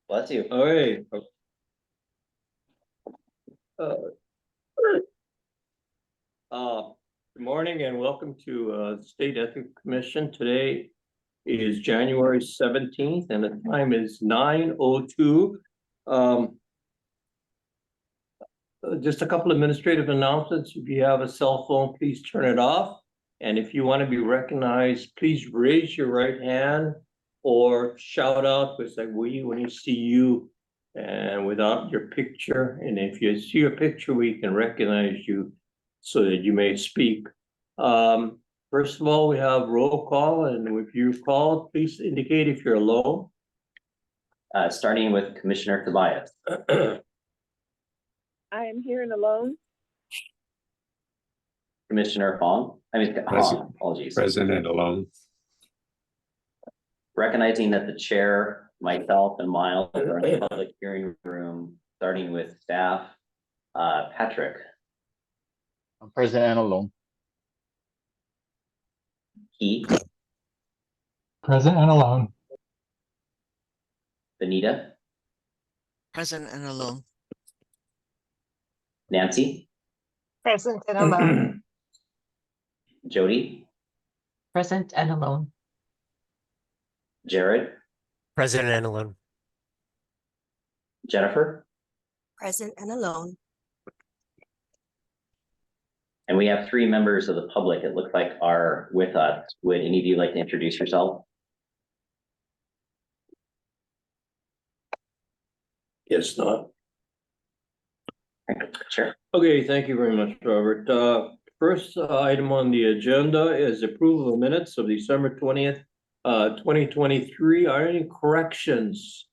Bless you. All right. Good morning and welcome to State Ethics Commission. Today is January 17th and the time is 9:02. Just a couple of administrative announcements. If you have a cell phone, please turn it off. And if you want to be recognized, please raise your right hand or shout out with like we when you see you and without your picture. And if you see your picture, we can recognize you so that you may speak. First of all, we have roll call, and if you've called, please indicate if you're alone. Starting with Commissioner Tobias. I am here and alone. Commissioner Hong, apologies. Present and alone. Recognizing that the chair, myself, and Miles are in the public hearing room, starting with staff. Patrick. I'm present and alone. Keith. Present and alone. Benita. Present and alone. Nancy. Present and alone. Jody. Present and alone. Jared. Present and alone. Jennifer. Present and alone. And we have 3 members of the public, it looks like, are with us. Would any of you like to introduce yourself? Yes, not. Sure. Okay, thank you very much, Robert. First item on the agenda is approval of minutes of December 20th, 2023. Are any corrections?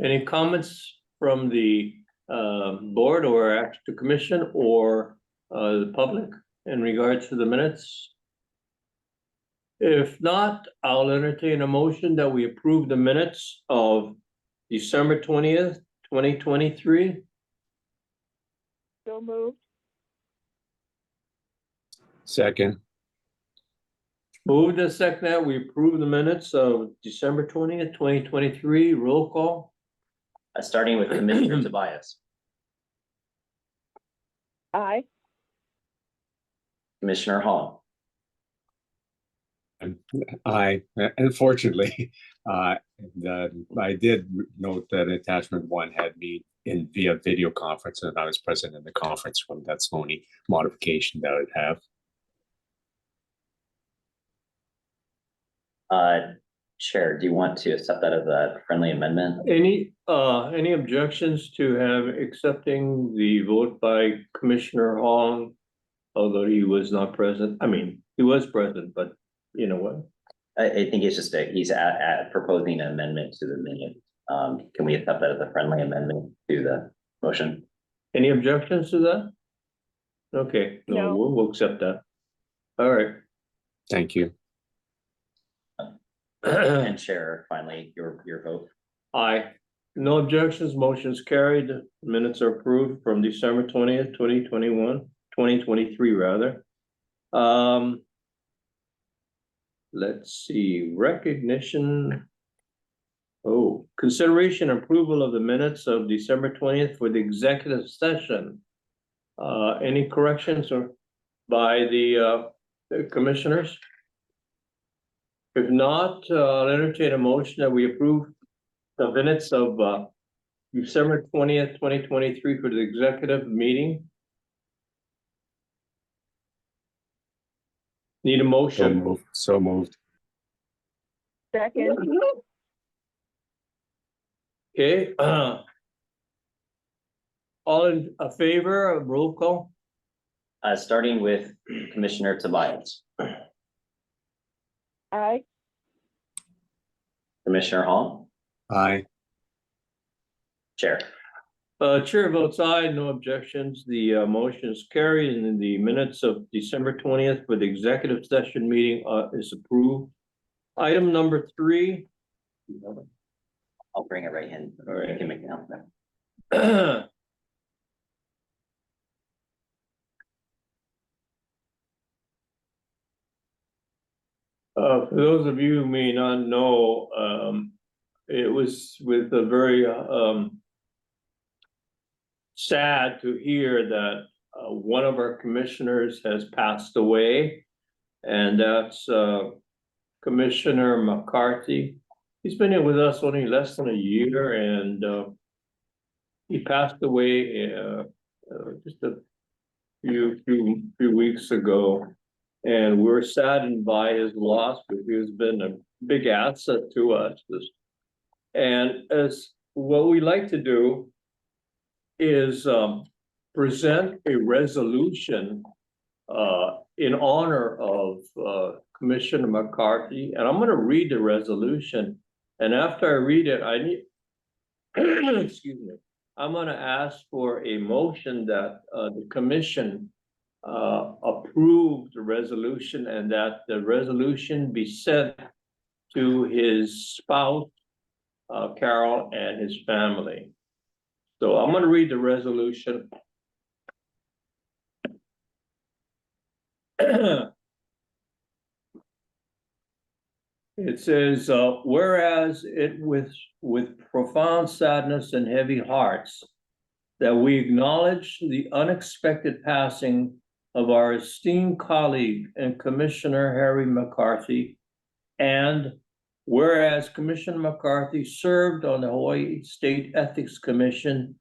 Any comments from the board or the commission or the public in regards to the minutes? If not, I'll entertain a motion that we approve the minutes of December 20th, 2023. So moved. Second. Moved and seconded, we approve the minutes of December 20th, 2023. Roll call. Starting with Commissioner Tobias. Aye. Commissioner Hong. I unfortunately, I did note that attachment 1 had me in via video conference, and I was present in the conference room. That's the only modification that I'd have. Chair, do you want to accept that as a friendly amendment? Any objections to have accepting the vote by Commissioner Hong, although he was not present? I mean, he was present, but you know what? I think it's just he's proposing an amendment to the minute. Can we accept that as a friendly amendment to the motion? Any objections to that? Okay, no, No. we'll accept that. All right. Thank you. And Chair, finally, your vote. Aye. No objections, motion's carried. Minutes are approved from December 20th, 2023 rather. Let's see, recognition. Oh, consideration approval of the minutes of December 20th for the executive session. Any corrections or by the commissioners? If not, I'll entertain a motion that we approve the minutes of December 20th, 2023 for the executive meeting. Need a motion? So moved. Second. Okay. All in favor of roll call? Starting with Commissioner Tobias. Aye. Commissioner Hong. Aye. Chair. Chair votes aye, no objections. The motion is carried, and then the minutes of December 20th for the executive session meeting is approved. Item number 3. I'll bring it right in. All right. You can make an announcement. For those of you who may not know, it was with a very sad to hear that one of our commissioners has passed away, and that's Commissioner McCarthy. He's been here with us only less than a year, and he passed away just a few weeks ago, and we're saddened by his loss, but he has been a big asset to us. And as what we like to do is present a resolution in honor of Commissioner McCarthy, and I'm going to read the resolution. And after I read it, I need, excuse me, I'm going to ask for a motion that the commission approve the resolution, and that the resolution be sent to his spouse, Carol, and his family. So I'm going to read the resolution. It says, whereas it with profound sadness and heavy hearts that we acknowledge the unexpected passing of our esteemed colleague and Commissioner Harry McCarthy, and whereas Commissioner McCarthy served on the Hawaii State Ethics Commission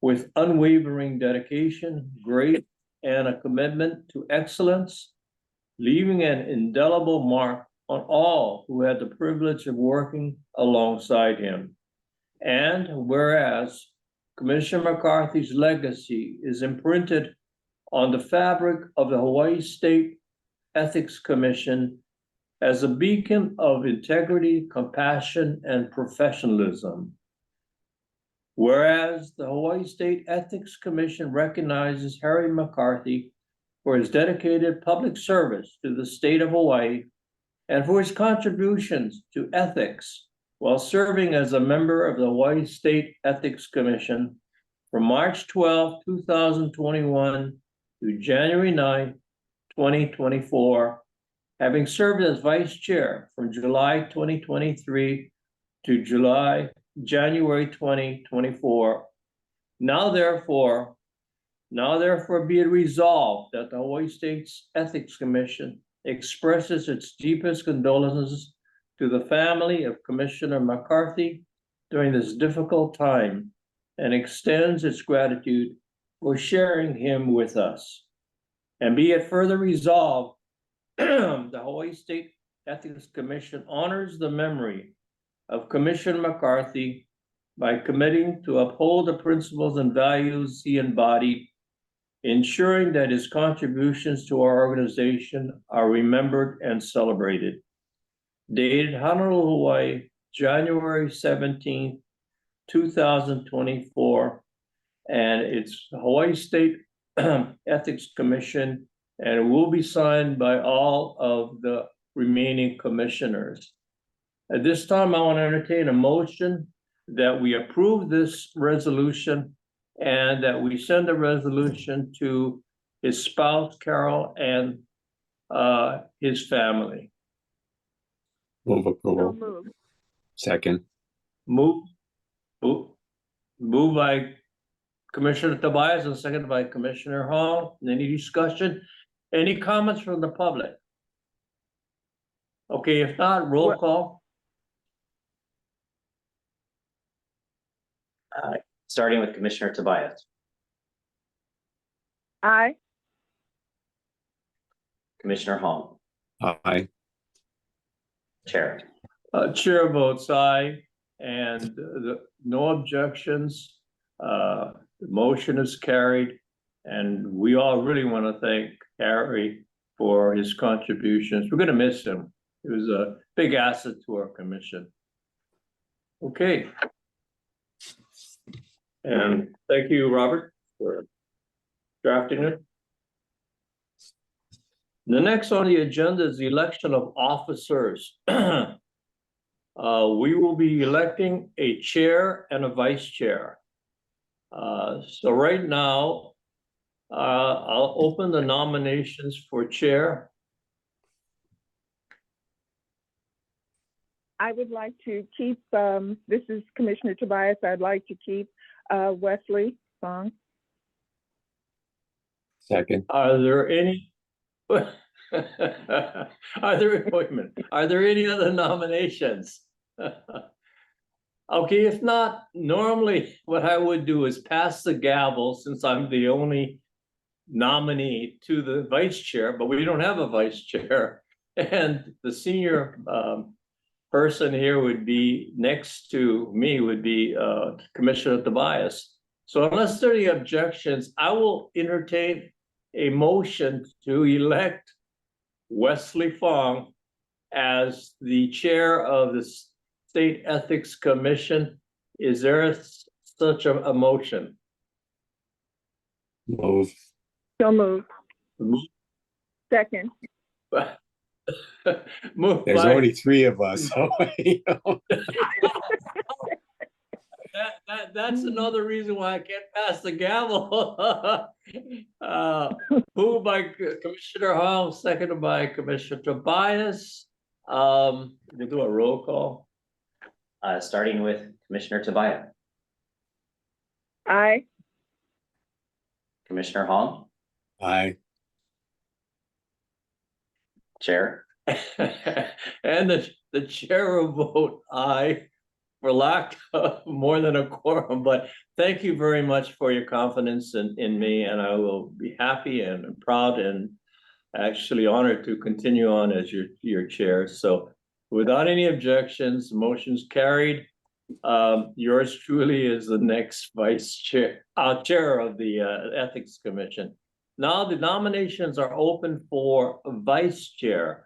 with unwavering dedication, grace, and a commitment to excellence, leaving an indelible mark on all who had the privilege of working alongside him. And whereas Commissioner McCarthy's legacy is imprinted on the fabric of the Hawaii State Ethics Commission as a beacon of integrity, compassion, and professionalism. Whereas the Hawaii State Ethics Commission recognizes Harry McCarthy for his dedicated public service to the state of Hawaii and for his contributions to ethics while serving as a member of the Hawaii State Ethics Commission from March 12, 2021 to January 9, 2024, having served as vice chair from July 2023 to January 2024. Now therefore be it resolved that the Hawaii State's Ethics Commission expresses its deepest condolences to the family of Commissioner McCarthy during this difficult time and extends its gratitude for sharing him with us. And be it further resolved, the Hawaii State Ethics Commission honors the memory of Commissioner McCarthy by committing to uphold the principles and values he embodied, ensuring that his contributions to our organization are remembered and celebrated. Dated Honolulu, Hawaii, January 17, 2024, and it's Hawaii State Ethics Commission, and it will be signed by all of the remaining commissioners. At this time, I want to entertain a motion that we approve this resolution and that we send a resolution to his spouse, Carol, and his family. Move So approval. moved. Second. Move by Commissioner Tobias and seconded by Commissioner Hall. Any discussion? Any comments from the public? Okay, if not, roll call. Starting with Commissioner Tobias, Aye. Commissioner Hong, Aye. Chair. Chair votes aye, and no objections. The motion is carried, and we all really want to thank Harry for his contributions. We're going to miss him. He was a big asset to our commission. Okay. And thank you, Robert, for drafting it. The next on the agenda is the election of officers. We will be electing a chair and a vice chair. So right now, I'll open the nominations for chair. I would like to keep, this is Commissioner Tobias, I'd like to keep Wesley Fong. Second. Are there any? Wait a minute, are there any other nominations? Okay, if not, normally what I would do is pass the gavel since I'm the only nominee to the vice chair, but we don't have a vice chair. And the senior person here would be next to me would be Commissioner Tobias. So unless there are any objections, I will entertain a motion to elect Wesley Fong as the chair of the State Ethics Commission. Is there such a motion? Move. So moved. Second. Moved There's by- only three of us, so you know. That's another reason why I can't pass the gavel. Moved by Commissioner Hall, seconded by Commissioner Tobias. We'll do a roll call. Starting with Commissioner Tobias, Aye. Commissioner Hong, Aye. Chair, And the chair will vote aye for lack of more than a quorum, but thank you very much for your confidence in me, and I will be happy and proud and actually honored to continue on as your chair. So without any objections, motion's carried. Yours truly is the next vice chair, chair of the Ethics Commission. Now the nominations are open for vice chair.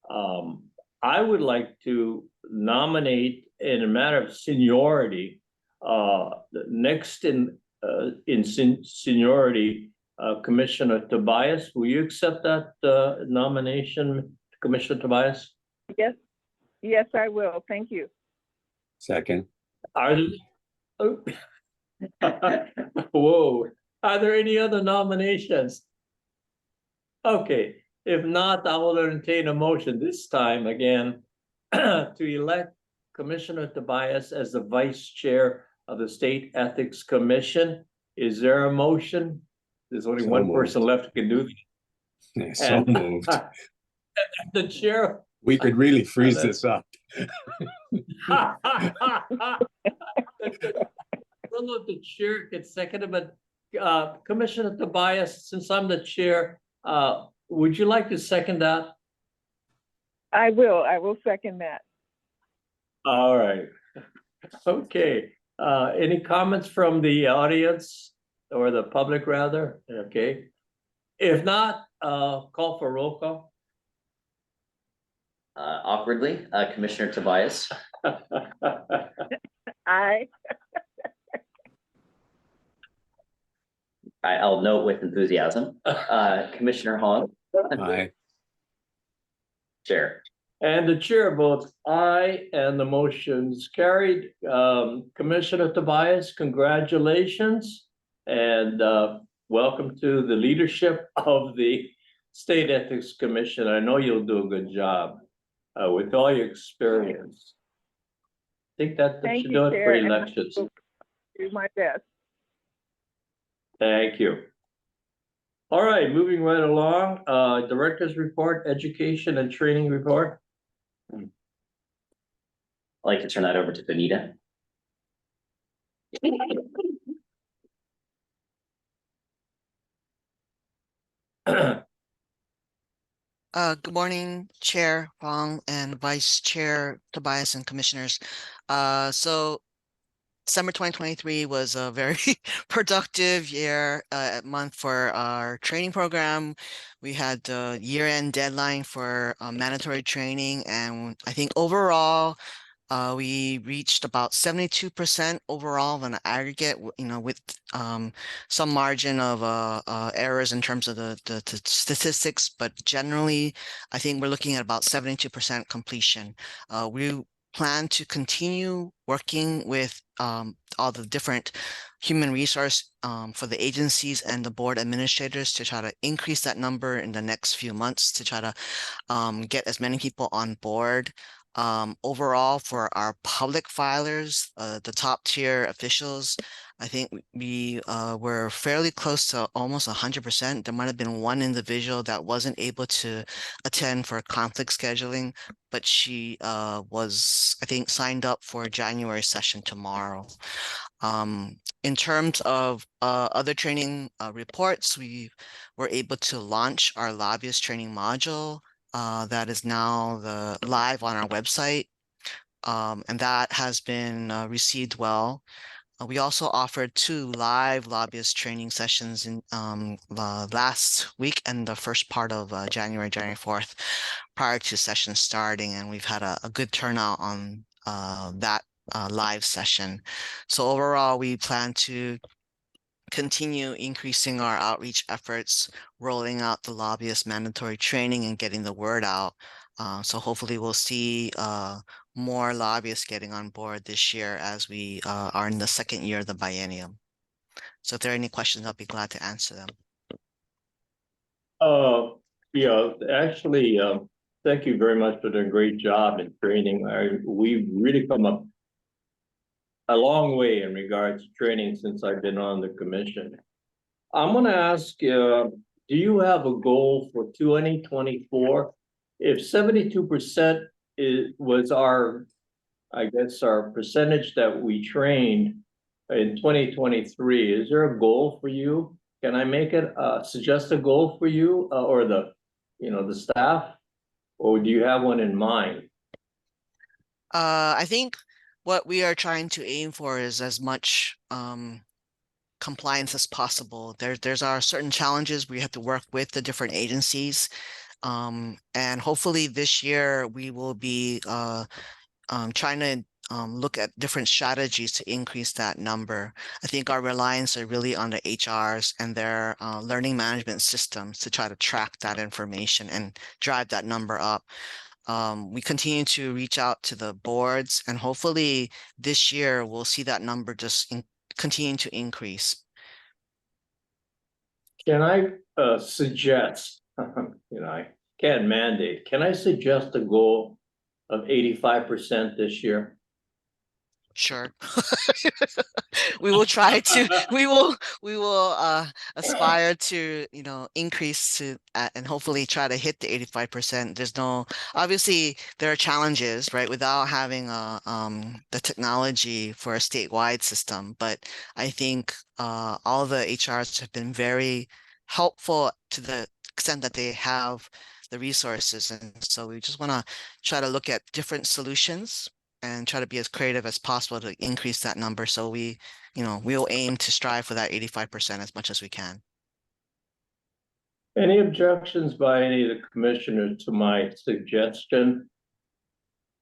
I would like to nominate in a matter of seniority, next in seniority, Commissioner Tobias. Will you accept that nomination, Commissioner Tobias? Yes. Yes, I will. Thank you. Second. Are there, whoa, are there any other nominations? Okay, if not, I will entertain a motion this time again to elect Commissioner Tobias as the vice chair of the State Ethics Commission. Is there a motion? There's only So one moved. person left who can do So And- moved. the chair. We could really freeze this up. The chair gets seconded, but Commissioner Tobias, since I'm the chair, would you like to second that? I will second that. All right. Okay. Any comments from the audience or the public rather? Okay. If not, call for roll call. awkwardly, Commissioner Tobias, Aye. I'll note with enthusiasm, Commissioner Hong, Aye. Chair. And the chair votes aye, and the motion's carried. Commissioner Tobias, congratulations, and welcome to the leadership of the State Ethics Commission. I know you'll do a good job with all your experience. I think that Thank should you, do it for Chair, and I elections. will do my best. Thank you. All right, moving right along, Director's Report, Education and Training Report. I'd like to turn that over to Benita. Good morning, Chair Fong and Vice Chair Tobias and Commissioners. So December 2023 was a very productive month for our training program. We had the year-end deadline for mandatory training, and I think overall, we reached about 72% overall on an aggregate, with some margin of errors in terms of the statistics, but generally, I think we're looking at about 72% completion. We plan to continue working with all the different human resource for the agencies and the board administrators to try to increase that number in the next few months to try to get as many people on board. Overall, for our public filers, the top tier officials, I think we were fairly close to almost 100%. There might have been one individual that wasn't able to attend for conflict scheduling, but she was, I think, signed up for a January session tomorrow. In terms of other training reports, we were able to launch our lobbyist training module that is now live on our website, and that has been received well. We also offered 2 live lobbyist training sessions in last week and the first part of January 4th, prior to session starting, and we've had a good turnout on that live session. So overall, we plan to continue increasing our outreach efforts, rolling out the lobbyist mandatory training and getting the word out. So hopefully we'll see more lobbyists getting on board this year as we are in the second year of the biennium. So if there are any questions, I'll be glad to answer them. Yeah, actually, thank you very much for the great job in training. We've really come up a long way in regards to training since I've been on the commission. I'm gonna ask, do you have a goal for 2024? If 72% was our, I guess, our percentage that we trained in 2023, is there a goal for you? Can I make it, suggest a goal for you or the staff, or do you have one in mind? I think what we are trying to aim for is as much compliance as possible. There's our certain challenges we have to work with the different agencies. And hopefully this year we will be trying to look at different strategies to increase that number. I think our reliance are really on the HRs and their learning management systems to try to track that information and drive that number up. We continue to reach out to the boards, and hopefully this year we'll see that number just continue to increase. Can I suggest, I can't mandate, can I suggest a goal of 85% this year? Sure. We will try to, we will aspire to, increase to and hopefully try to hit the 85%. There's obviously there are challenges, right, without having the technology for a statewide system, but I think all the HRs have been very helpful to the extent that they have the resources, and so we just want to try to look at different solutions and try to be as creative as possible to increase that number. So we'll aim to strive for that 85% as much as we can. Any objections by any of the commissioners to my suggestion?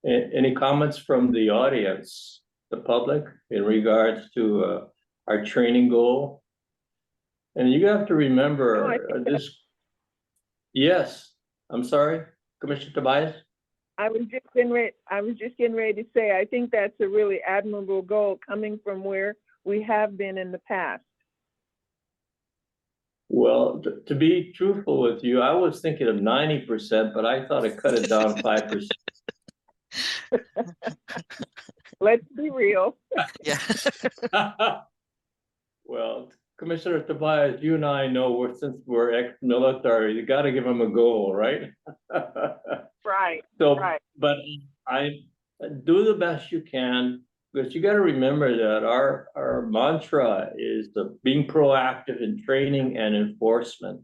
Any comments from the audience, the public, in regards to our training goal? And you have to remember this. Yes, I'm sorry, Commissioner Tobias? I was just getting ready to say, I think that's a really admirable goal coming from where we have been in the past. Well, to be truthful with you, I was thinking of 90%, but I thought I cut it down 5%. Let's be real. Yeah. Well, Commissioner Tobias, you and I know since we're ex-military, you got to give them a goal, right? Right. So, right. But I do the best you can, because you got to remember that our mantra is being proactive in training and enforcement.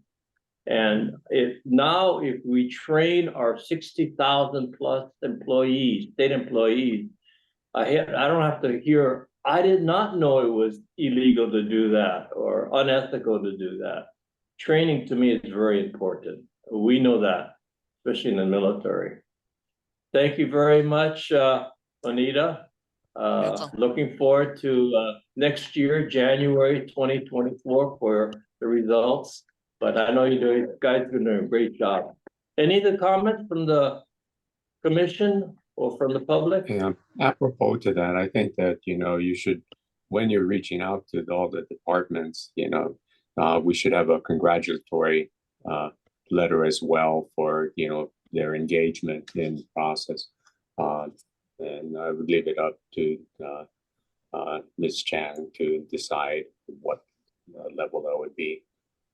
And if we train our 60,000 plus employees, state employees, I don't have to hear, I did not know it was illegal to do that or unethical to do that. Training to me is very important. We know that, especially in the military. Thank you very much, Anita. Looking forward to next year, January 2024, for the results. But I know you guys are doing a great job. Any other comments from the commission or from the public? Yeah, apropos to that, I think that, you should, when you're reaching out to all the departments, we should have a congratulatory letter as well for, their engagement in the process. And I would leave it up to Ms. Chang to decide what level that would be.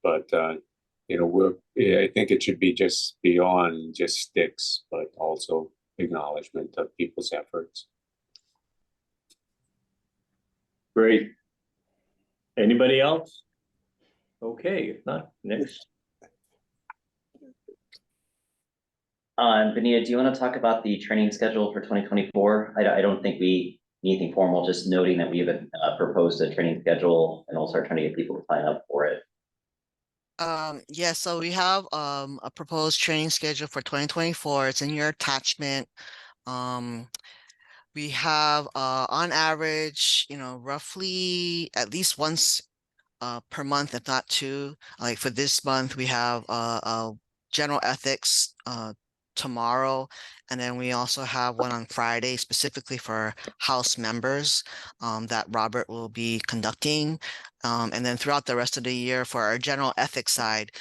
But I think it should be just beyond just sticks, but also acknowledgement of people's efforts. Great. Anybody else? Okay, if not, next. Benita, do you want to talk about the training schedule for 2024? I don't think we need anything formal, just noting that we have proposed a training schedule and we'll start trying to get people to sign up for it. Yeah, so we have a proposed training schedule for 2024. It's in your attachment. We have on average, roughly at least once per month, if not two. Like for this month, we have general ethics tomorrow, and then we also have one on Friday specifically for House members that Robert will be conducting. And then throughout the rest of the year for our general ethics side,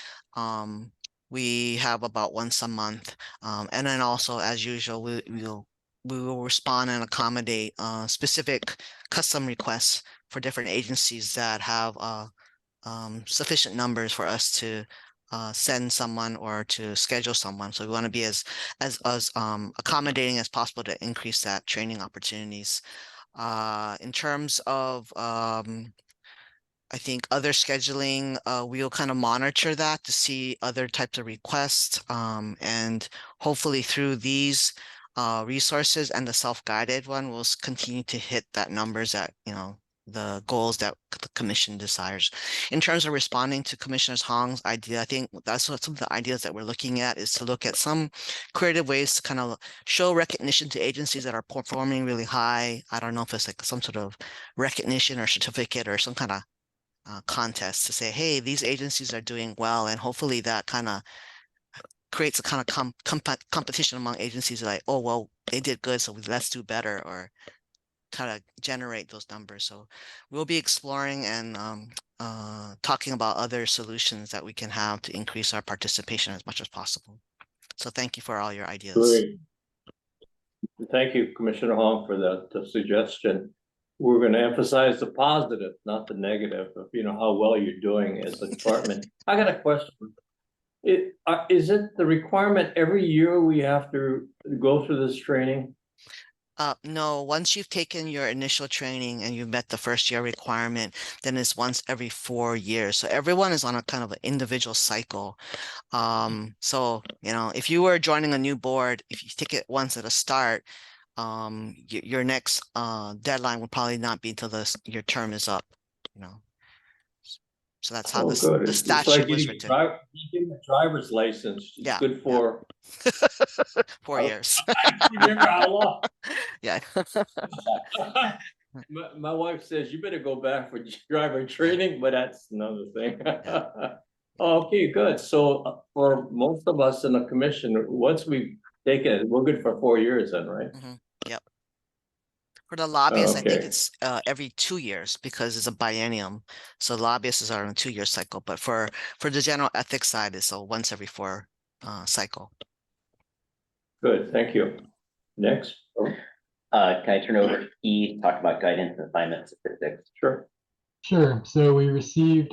we have about once a month. And then also, as usual, we will respond and accommodate specific custom requests for different agencies that have sufficient numbers for us to send someone or to schedule someone. So we want to be as accommodating as possible to increase that training opportunities. In terms of I think other scheduling, we'll kind of monitor that to see other types of requests, and hopefully through these resources and the self-guided one, we'll continue to hit that numbers that the goals that the commission desires. In terms of responding to Commissioner Hong's idea, I think that's what some of the ideas that we're looking at is to look at some creative ways to kind of show recognition to agencies that are performing really high. I don't know if it's like some sort of recognition or certificate or some kind of contest to say, hey, these agencies are doing well, and hopefully that kind of creates a kind of competition among agencies like, oh, well, they did good, so let's do better, or kind of generate those numbers. So we'll be exploring and talking about other solutions that we can have to increase our participation as much as possible. So thank you for all your ideas. Great. Thank you, Commissioner Hong, for the suggestion. We're going to emphasize the positive, not the negative of how well you're doing as a department. I got a question. Is it the requirement every year we have to go through this training? No, once you've taken your initial training and you've met the first year requirement, then it's once every 4 years. So everyone is on a kind of an individual cycle. So, if you were joining a new board, if you take it once at a start, your next deadline will probably not be until your term is up, So that's how the statute was written. Getting a driver's license. It's good for 4 years. Remember how long? Yeah. My wife says you better go back for driver training, but that's another thing. Okay, good. So for most of us in the commission, once we take it, we're good for 4 years then, right? Yep. For the lobbyists, I think it's every 2 years because it's a biennium. So lobbyists are on a 2-year cycle, but for the general ethics side, it's a once every 4 cycle. Good, thank you. Next. Can I turn over to Keith to talk about guidance and assignment statistics? Sure. Sure. So we received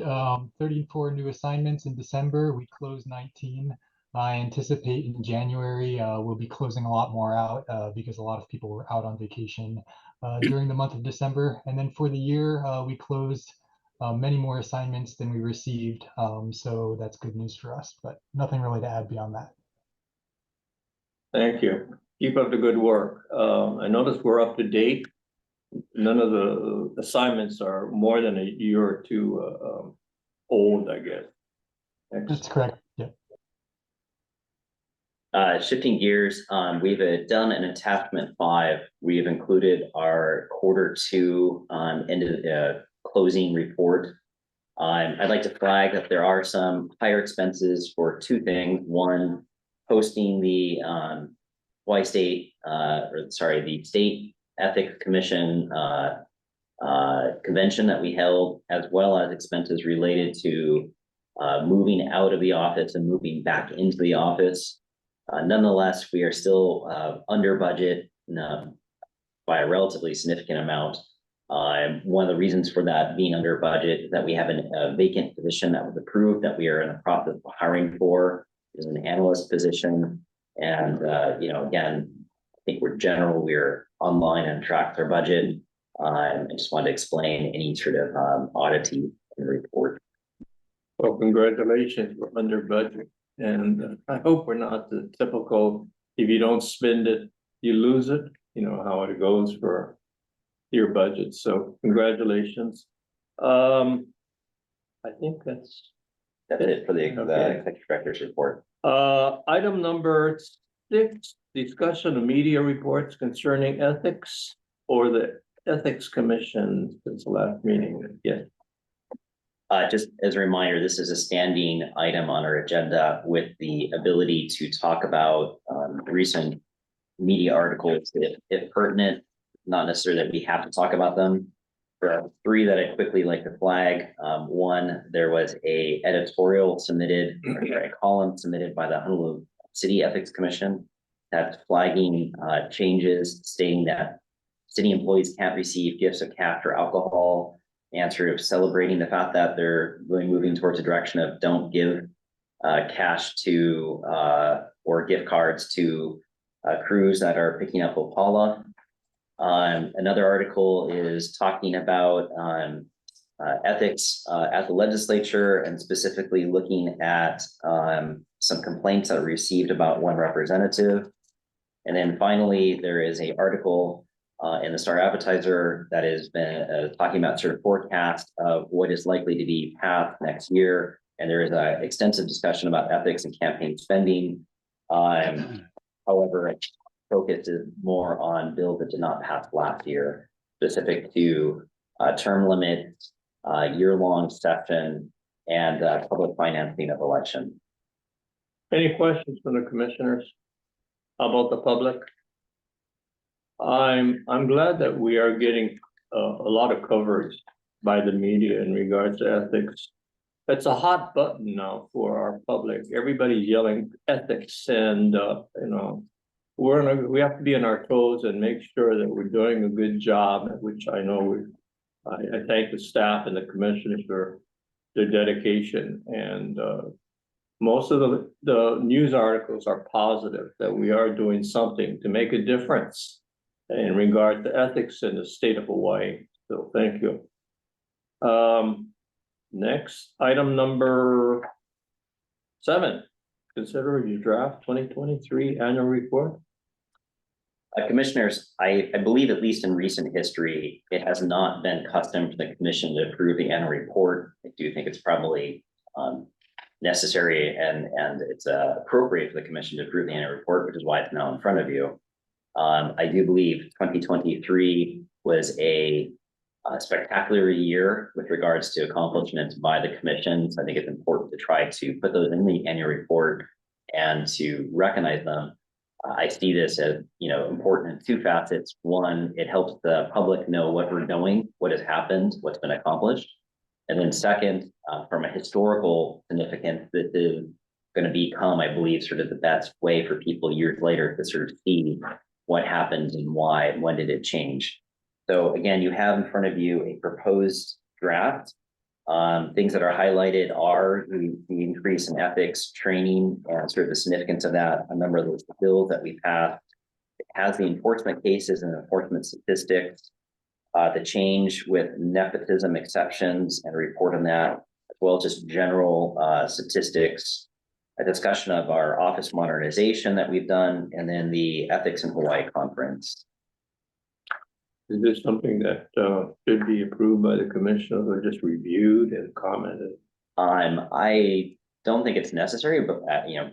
34 new assignments in December. We closed 19. I anticipate in January we'll be closing a lot more out because a lot of people were out on vacation during the month of December. And then for the year, we closed many more assignments than we received. So that's good news for us, but nothing really to add beyond that. Thank you. Keep up the good work. I noticed we're up to date. None of the assignments are more than a year or two old, I guess. That's correct. Yeah. Shifting gears, we've done an attachment 5. We have included our Q2 end of closing report. I'd like to flag that there are some higher expenses for 2 things. One, hosting the the State Ethics Commission convention that we held, as well as expenses related to moving out of the office and moving back into the office. Nonetheless, we are still under budget no, by a relatively significant amount. One of the reasons for that being under budget is that we have a vacant position that was approved that we are in the process of hiring for, is an analyst position. And, again, I think we're online and track our budget. I just wanted to explain any sort of oddity in the report. Well, congratulations, we're under budget. And I hope we're not the typical, if you don't spend it, you lose it, how it goes for your budget. So congratulations. I think that's it for the Okay. executive director's report. item number 6, discussion of media reports concerning ethics or the Ethics Commission since the last meeting. Yes. Just as a reminder, this is a standing item on our agenda with the ability to talk about recent media articles if pertinent, not necessarily that we have to talk about them. There are 3 that I'd quickly like to flag. One, there was a editorial submitted, or a column submitted by the Honolulu City Ethics Commission that's flagging changes stating that city employees can't receive gifts of cash or alcohol, and sort of celebrating the fact that they're really moving towards a direction of don't give cash to or gift cards to crews that are picking up Opala. Another article is talking about ethics at the legislature and specifically looking at some complaints that were received about one representative. And then finally, there is an article in the Star Advertiser that has been talking about sort of forecast of what is likely to be passed next year. And there is an extensive discussion about ethics and campaign spending. However, focus is more on bills that did not pass last year, specific to term limits, year-long session, and public financing of election. Any questions from the commissioners? How about the public? I'm glad that we are getting a lot of coverage by the media in regards to ethics. It's a hot button now for our public. Everybody's yelling ethics, and we have to be on our toes and make sure that we're doing a good job, which I know I thank the staff and the commissioners for their dedication. And most of the news articles are positive that we are doing something to make a difference in regard to ethics in the state of Hawaii. So thank you. Next, item number 7. Consider your draft 2023 annual report. Commissioners, I believe at least in recent history, it has not been custom for the commission to approve the annual report. I do think it's probably necessary and it's appropriate for the commission to approve the annual report, which is why it's now in front of you. I do believe 2023 was a spectacular year with regards to accomplishments by the commission. So I think it's important to try to put those in the annual report and to recognize them. I see this as, important in 2 facets. One, it helps the public know what we're doing, what has happened, what's been accomplished. And then second, from a historical significance, this is going to become, I believe, sort of the best way for people years later to sort of see what happened and why, and when did it change. So again, you have in front of you a proposed draft. Things that are highlighted are the increase in ethics training and sort of the significance of that. A number of those bills that we passed. It has the enforcement cases and enforcement statistics, the change with nepotism exceptions and a report on that, as well as just general statistics, a discussion of our office modernization that we've done, and then the Ethics in Hawaii conference. Is this something that should be approved by the commission or just reviewed and commented? I don't think it's necessary, but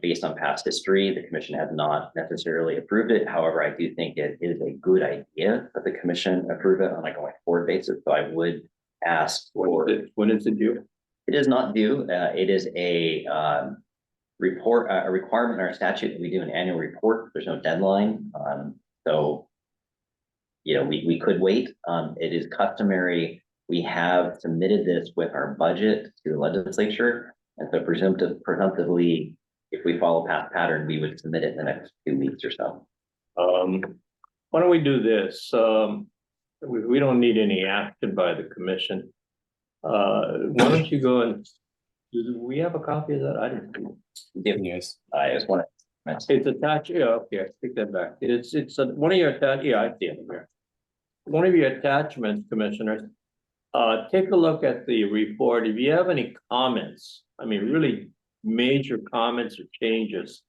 based on past history, the commission has not necessarily approved it. However, I do think it is a good idea that the commission approve it on a going forward basis. So I would ask for. When is it due? It is not due. It is a report, a requirement in our statute that we do an annual report. There's no deadline. So we could wait. It is customary. We have submitted this with our budget to the legislature. And so presumptively, if we follow past pattern, we would submit it in the next 2 weeks or so. why don't we do this? We don't need any action by the commission. Why don't you go and, do we have a copy of that? I didn't see it. Yes. I just want to. It's attached, yeah, okay, I take that back. One of your yeah, I see it here. One of your attachments, commissioners, take a look at the report. If you have any comments, I mean, really major comments or changes,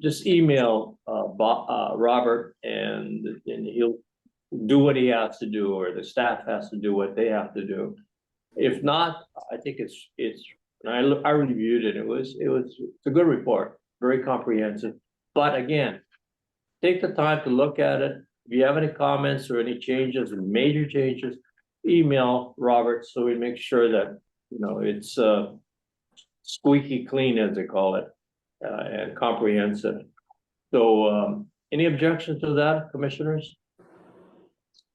just email, Robert and he'll do what he has to do, or the staff has to do what they have to do. If not, I think I reviewed it. It's a good report, very comprehensive. But again, take the time to look at it. If you have any comments or any changes, major changes, email Robert so we make sure that, it's squeaky clean, as they call it, and comprehensive. So, any objections to that, commissioners?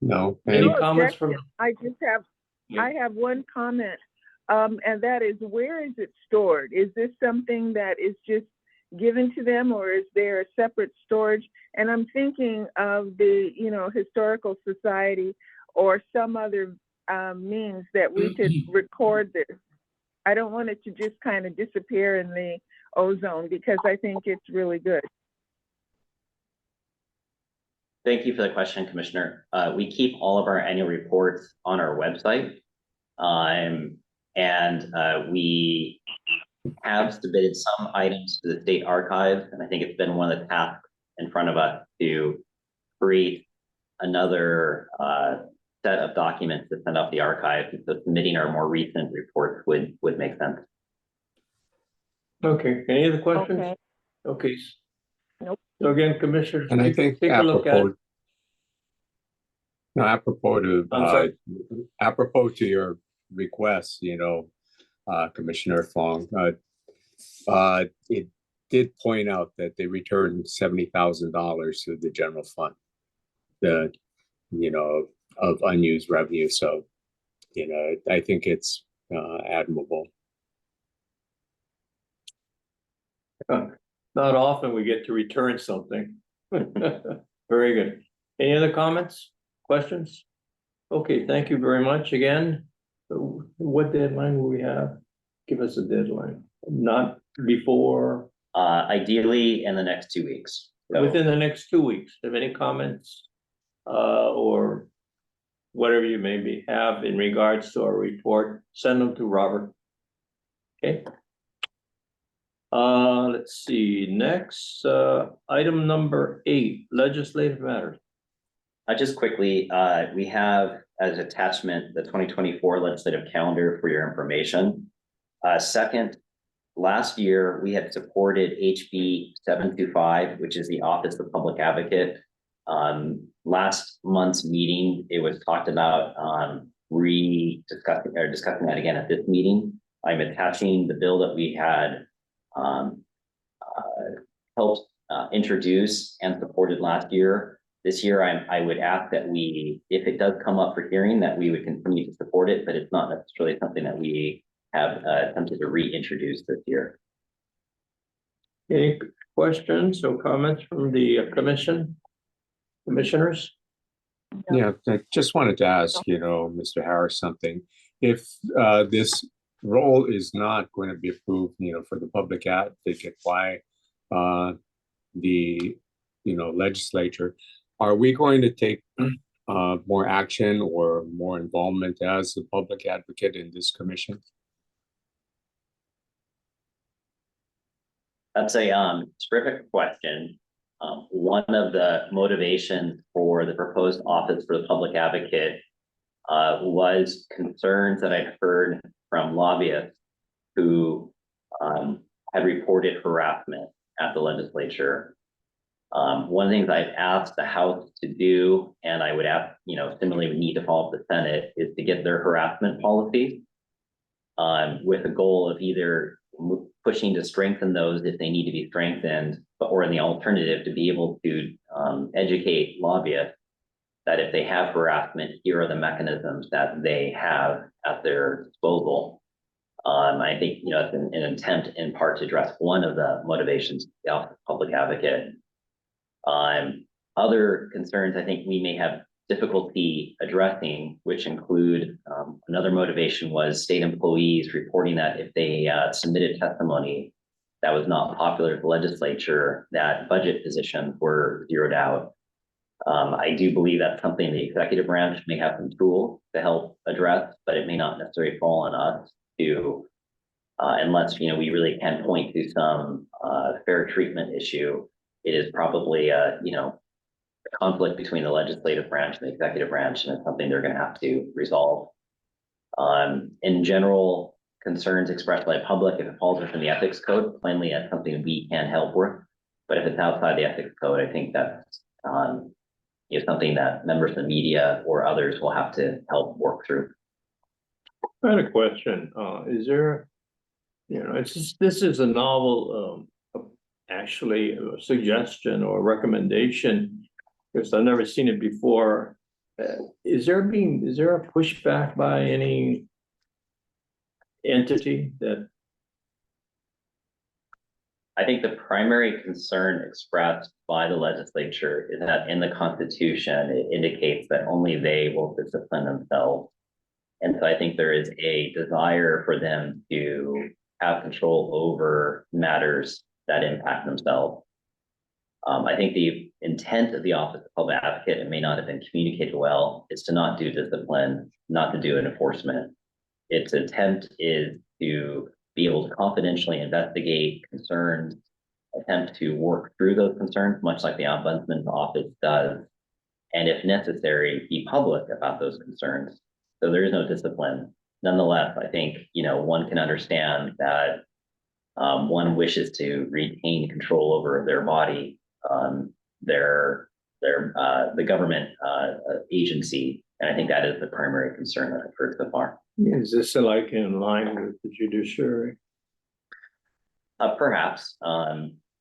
No. Any No comments objection. I have one comment, and that is, where is it stored? Is this something that is just given to them, or is there a separate storage? And I'm thinking of the, Historical Society or some other means that we could record this. I don't want it to just kind of disappear in the ozone, because I think it's really good. Thank you for the question, Commissioner. We keep all of our annual reports on our website. We have submitted some items to the state archive, and I think it's been one of the tasks in front of us to create another set of documents to send off the archive. So submitting our more recent reports would make sense. Okay, any other questions? Okay. Nope. So again, commissioners, And I think take a look at it. Apropos to your request, Commissioner Fong, it did point out that they returned $70,000 to the general fund, of unused revenue. So, I think it's admirable. Not often we get to return something. Very good. Any other comments, questions? Okay, thank you very much again. What deadline will we have? Give us a deadline, not before. Ideally in the next 2 weeks. So, Within the next 2 weeks. Have any comments? Or whatever you maybe have in regards to our report, send them to Robert. Okay. Let's see, next, item number 8, legislative matters. Just quickly, we have as attachment the 2024 legislative calendar for your information. Second, last year we had supported HB 725, which is the Office of Public Advocate. Last month's meeting, it was talked about discussing that again at this meeting. I'm attaching the bill that we had helped introduce and supported last year. This year, I would ask that if it does come up for hearing, that we would continue to support it, but it's not necessarily something that we have attempted to reintroduce this year. Any questions or comments from the commissioners? Yeah, I just wanted to ask, Mr. Harris, something. If this role is not going to be approved, for the public advocate by the legislature, are we going to take more action or more involvement as the public advocate in this commission? That's a terrific question. One of the motivations for the proposed office for the public advocate was concerns that I'd heard from lobbyists who had reported harassment at the legislature. One of the things I've asked the House to do, and I would ask, similarly we need to follow up the Senate, is to get their harassment policy with a goal of either pushing to strengthen those if they need to be strengthened, or in the alternative to be able to educate lobbyists that if they have harassment, here are the mechanisms that they have at their disposal. I think, it's an attempt in part to address one of the motivations of the Office of Public Advocate. Other concerns I think we may have difficulty addressing, which include another motivation was state employees reporting that if they submitted testimony that was not popular with the legislature, that budget positions were zeroed out. I do believe that's something the executive branch may have some tools to help address, but it may not necessarily fall on us to, unless we really can point to some fair treatment issue. It is probably a conflict between the legislative branch and the executive branch, and it's something they're going to have to resolve. In general, concerns expressed by the public, if it falls within the ethics code, plainly that's something we can help with. But if it's outside the ethics code, I think that's something that members of the media or others will have to help work through. I had a question. Is there, this is a novel, actually a suggestion or recommendation, because I've never seen it before. Is there a pushback by any entity that? I think the primary concern expressed by the legislature is that in the Constitution, it indicates that only they will discipline themselves. And so I think there is a desire for them to have control over matters that impact themselves. I think the intent of the Office of Public Advocate, it may not have been communicated well, is to not do discipline, not to do enforcement. Its attempt is to be able to confidentially investigate concerns, attempt to work through those concerns, much like the Ombudsman's office does, and if necessary, be public about those concerns. So there is no discipline. Nonetheless, I think one can understand that one wishes to retain control over their body, the government agency, and I think that is the primary concern that I've heard so far. Is this like in line with the judiciary? Perhaps.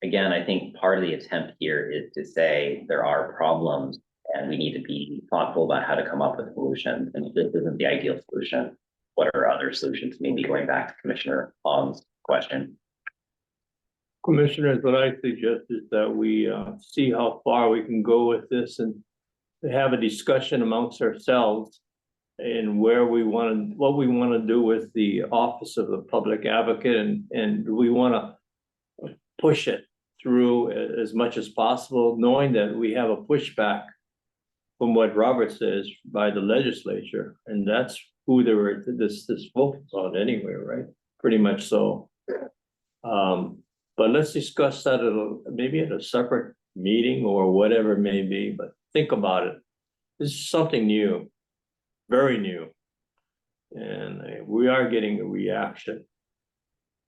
Again, I think part of the attempt here is to say there are problems and we need to be thoughtful about how to come up with solutions. And if this isn't the ideal solution, what are other solutions? Maybe going back to Commissioner Hong's question. Commissioners, what I suggest is that we see how far we can go with this and have a discussion amongst ourselves and what we want to do with the Office of the Public Advocate, and we want to push it through as much as possible, knowing that we have a pushback from what Robert says by the legislature, and that's who this focus on anyway, right? Pretty much so. But let's discuss that maybe at a separate meeting or whatever it may be, but think about it. This is something new, very new. And we are getting a reaction.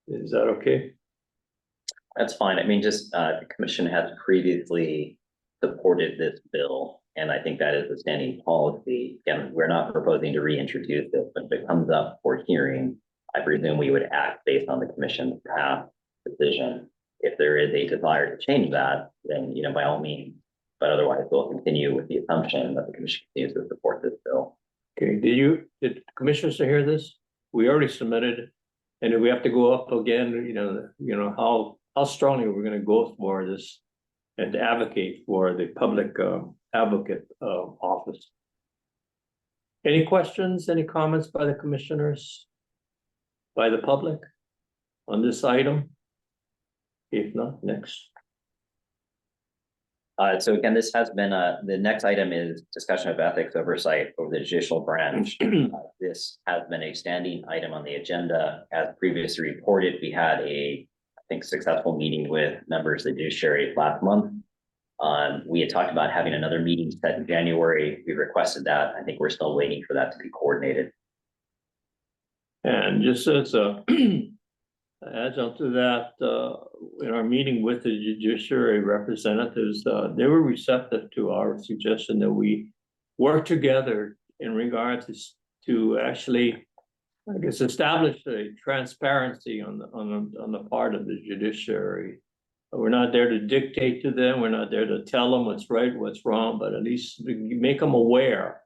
Is that okay? That's fine. I mean, just the commission has previously supported this bill, and I think that is a standing policy. Again, we're not proposing to reintroduce it, but if it comes up for hearing, I presume we would act based on the commission's past decision. If there is a desire to change that, then by all means. But otherwise, we'll continue with the assumption that the commission continues to support this bill. Okay. Did commissioners hear this? We already submitted, and if we have to go up again, how strongly we're going to go for this and advocate for the public advocate office. Any questions? Any comments by the commissioners? By the public on this item? If not, next. So again, this has been the next item is discussion of ethics oversight over the judicial branch. This has been a standing item on the agenda. As previously reported, we had I think successful meeting with members of the judiciary last month. We had talked about having another meeting set in January. We requested that. I think we're still waiting for that to be coordinated. And just as a adjunct to that, in our meeting with the judiciary representatives, they were receptive to our suggestion that we work together in regards to actually, I guess, establish a transparency on the part of the judiciary. We're not there to dictate to them. We're not there to tell them what's right, what's wrong, but at least make them aware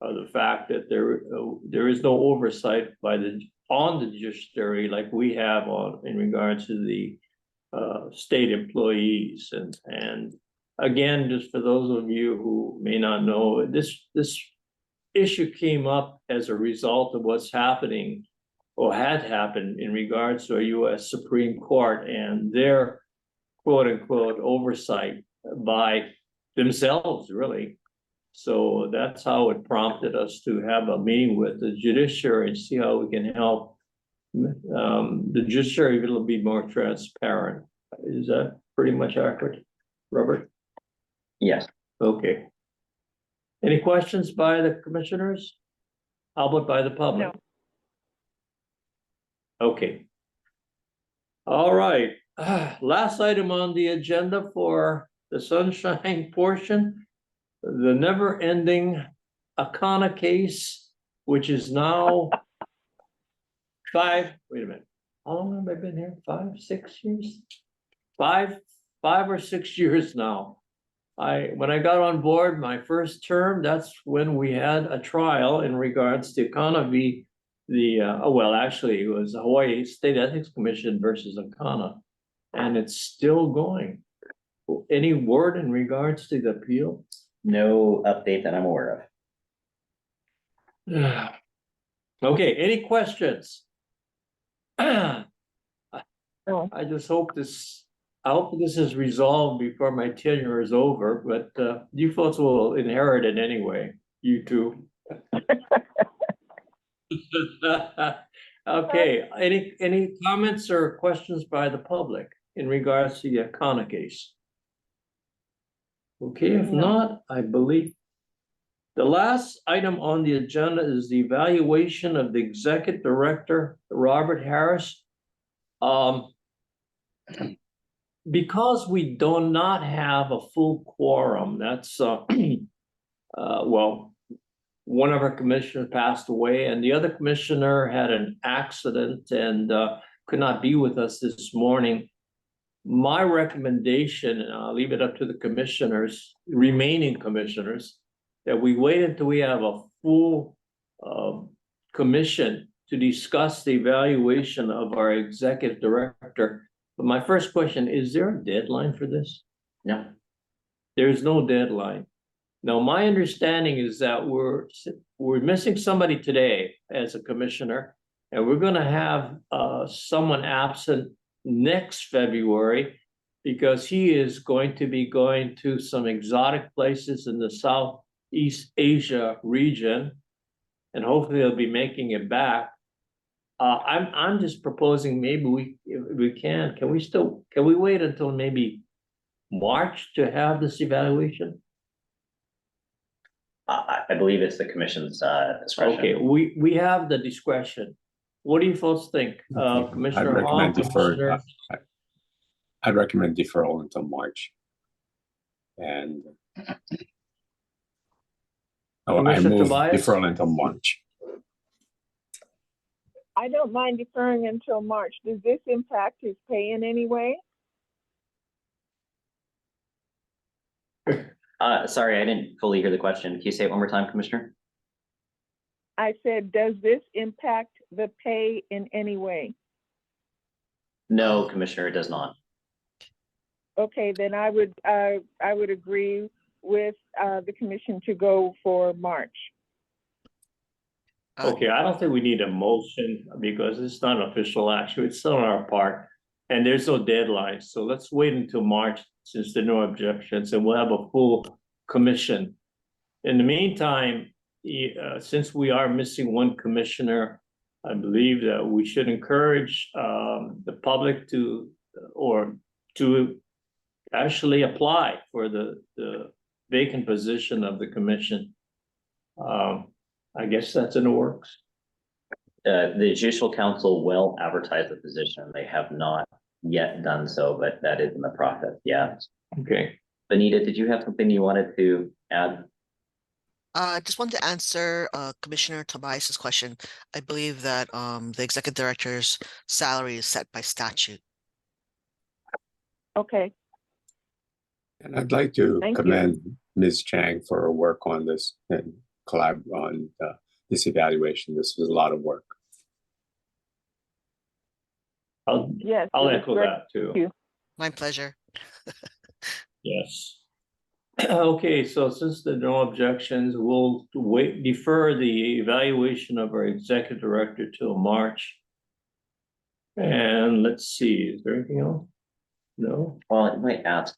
of the fact that there is no oversight on the judiciary like we have in regards to the state employees, and again, just for those of you who may not know, this issue came up as a result of what's happening or had happened in regards to a US Supreme Court and their quote unquote oversight by themselves, really. So that's how it prompted us to have a meeting with the judiciary and see how we can help the judiciary a little bit more transparent. Is that pretty much accurate, Robert? Yes. Okay. Any questions by the commissioners? How about by the public? No. Okay. All right. Last item on the agenda for the sunshine portion, the never-ending Akana case, which is now wait a minute. How long have I been here? 5, 6 years? 5 or 6 years now. When I got on board my first term, that's when we had a trial in regards to Akana v. well, actually, it was the Hawaii State Ethics Commission versus Akana, and it's still going. Any word in regards to the appeal? No update that I'm aware of. Okay, any questions? No. I just hope this is resolved before my tenure is over, but you folks will inherit it anyway, you two. Okay, any comments or questions by the public in regards to the Akana case? Okay, if not, I believe the last item on the agenda is the evaluation of the executive director, Robert Harris. Because we do not have a full quorum, that's well, one of our commissioners passed away and the other commissioner had an accident and could not be with us this morning. My recommendation, and I'll leave it up to the commissioners, remaining commissioners, that we wait until we have a full commission to discuss the evaluation of our executive director. But my first question, is there a deadline for this? No. There's no deadline. Now, my understanding is that we're missing somebody today as a commissioner, and we're going to have someone absent next February because he is going to be going to some exotic places in the Southeast Asia region, and hopefully he'll be making it back. I'm just proposing maybe can we wait until maybe March to have this evaluation? I believe it's the commission's discretion. Okay, we have the discretion. What do you folks think? Commissioner Hall, Commissioner? I'd recommend deferral until March. And I Commissioner move Tobias? deferral until March. I don't mind deferring until March. Does this impact his pay in any way? Sorry, I didn't fully hear the question. Can you say it one more time, Commissioner? I said, does this impact the pay in any way? No, Commissioner, it does not. Okay, then I would agree with the commission to go for March. Okay, I don't think we need a motion because it's not official action. It's still on our part. And there's no deadline. So let's wait until March since there are no objections and we'll have a full commission. In the meantime, since we are missing one commissioner, I believe that we should encourage the public to actually apply for the vacant position of the commission. I guess that's in the works. The Judicial Council will advertise the position. They have not yet done so, but that is in the process. Yeah. Okay. Benita, did you have something you wanted to add? I just wanted to answer Commissioner Tobias's question. I believe that the executive director's salary is set by statute. Okay. And I'd like to Thank commend Ms. Chang for her work on this and collab on this evaluation. This was a lot of work. Yes. I'll it was echo great. that too. Thank you. My pleasure. Yes. Okay, so since there are no objections, we'll defer the evaluation of our executive director till March. And let's see, is there anything else? No? Well, I might ask,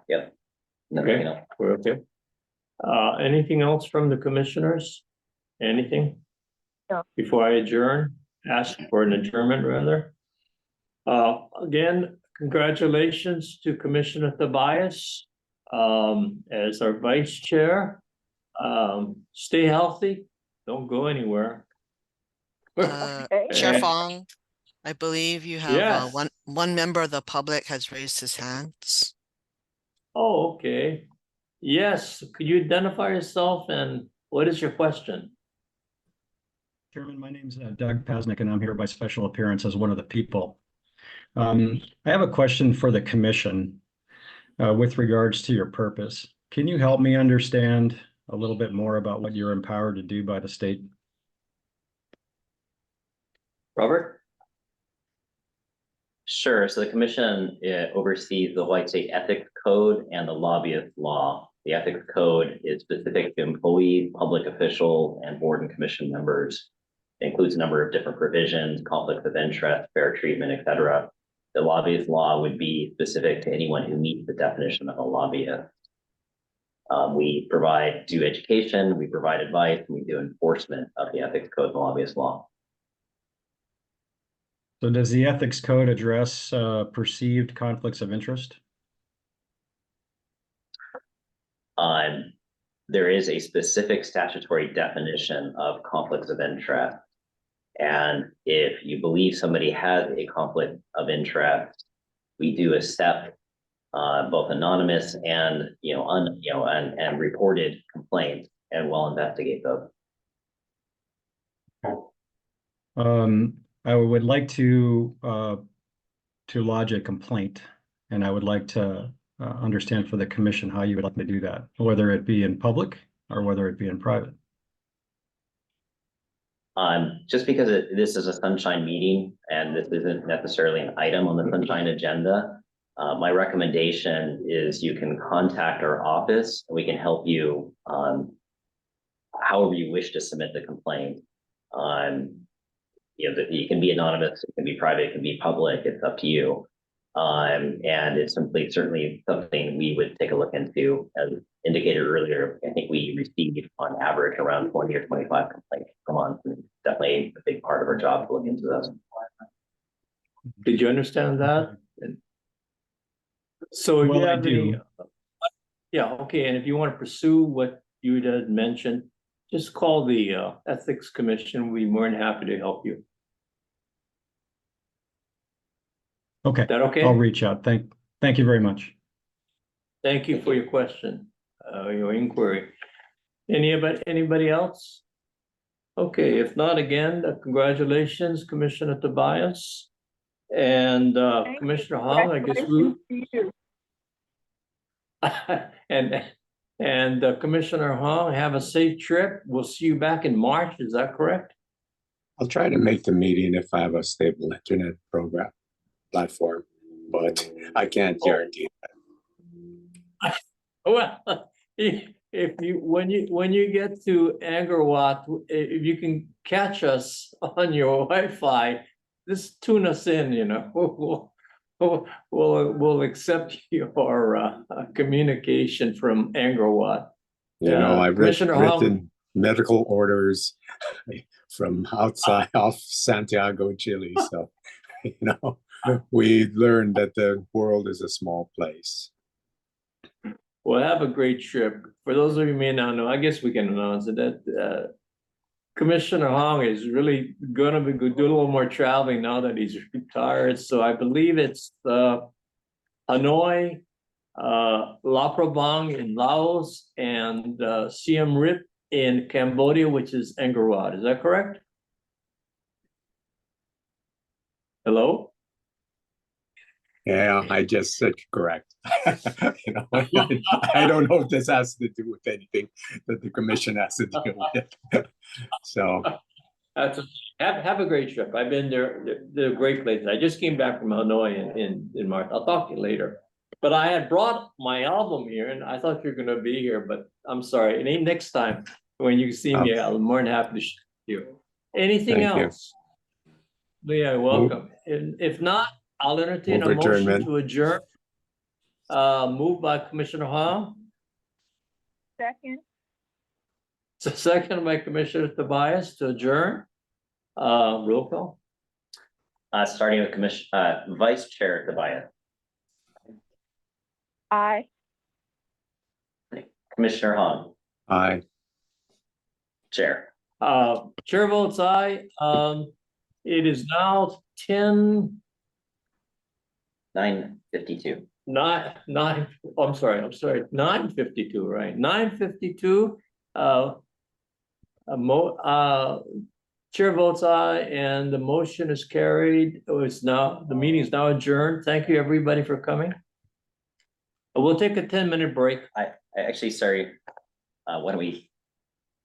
yep. No, Okay. you know, We're okay. Anything else from the commissioners? Anything? No. Before I adjourn, ask for an adjournment rather. Again, congratulations to Commissioner Tobias as our vice chair. Stay healthy, don't go anywhere. Chair And- Fong, I believe you have Yes. one member of the public has raised his hands. Oh, okay. Yes, could you identify yourself and what is your question? Chairman, my name's Doug Pasnick, and I'm here by special appearance as one of the people. I have a question for the commission with regards to your purpose. Can you help me understand a little bit more about what you're empowered to do by the state? Robert? sure. So the commission oversees the Hawaii State Ethics Code and the lobbyist law. The ethics code is specific to employees, public officials, and board and commission members. It includes a number of different provisions, conflicts of interest, fair treatment, et cetera. The lobbyist law would be specific to anyone who meets the definition of a lobbyist. We provide due education, we provide advice, and we do enforcement of the ethics code and the lobbyist law. So does the ethics code address perceived conflicts of interest? There is a specific statutory definition of conflicts of interest. And if you believe somebody has a conflict of interest, we do accept both anonymous and and reported complaints, and we'll investigate those. I would like to lodge a complaint, and I would like to understand for the commission how you would like me to do that, whether it be in public or whether it be in private. Just because this is a sunshine meeting and this isn't necessarily an item on the sunshine agenda, my recommendation is you can contact our office and we can help you however you wish to submit the complaint. It can be anonymous, it can be private, it can be public, it's up to you. And it's certainly something we would take a look into. As indicated earlier, I think we receive on average around 20 or 25 complaints per month. And it's definitely a big part of our job to look into those. Did you understand that? So if Well, you I have do. any, yeah, okay, and if you want to pursue what you had mentioned, just call the Ethics Commission. We'd be more than happy to help you. Okay, Is that okay? I'll reach out. Thank you very much. Thank you for your question, your inquiry. Anybody else? Okay, if not, again, congratulations, Commissioner Tobias. And Commissioner Hong, I guess we and Commissioner Hong, have a safe trip. We'll see you back in March. Is that correct? I'll try to make the meeting if I have a stable internet platform, but I can't guarantee that. Well, when you get to Angkor, if you can catch us on your Wi-Fi, just tune us in. We'll accept your communication from Angkor. I've Commissioner written medical orders from outside off Santiago, Chile. So, we learned that the world is a small place. Well, have a great trip. For those of you who may not know, I guess we can announce it, that Commissioner Hong is really going to do a little more traveling now that he's retired. So I believe it's Hanoi, La Prabang in Laos, and Siem Reap in Cambodia, which is Angkor Wat. Is that correct? Hello? Yeah, I just said correct. I don't know if this has to do with anything that the commission has to deal with. So Have a great trip. I've been there. They're great places. I just came back from Hanoi in March. I'll talk to you later. But I had brought my album here and I thought you were gonna be here, but I'm sorry. Maybe next time when you see me, I'm more than happy to show you. Anything Thank you. else? Yeah, welcome. And if not, I'll entertain a Move motion adjournment. to adjourn. Moved by Commissioner Ha, Second, second by Commissioner Tobias to adjourn. Roll call. Starting with Vice Chair Tobias, aye. Commissioner Han, Aye. Chair. Chair votes aye. It is now 9:52. 9:52, right? 9:52. Chair votes aye and the motion is carried. The meeting is now adjourned. Thank you, everybody, for coming. We'll take a 10-minute break. I actually, sorry, why don't we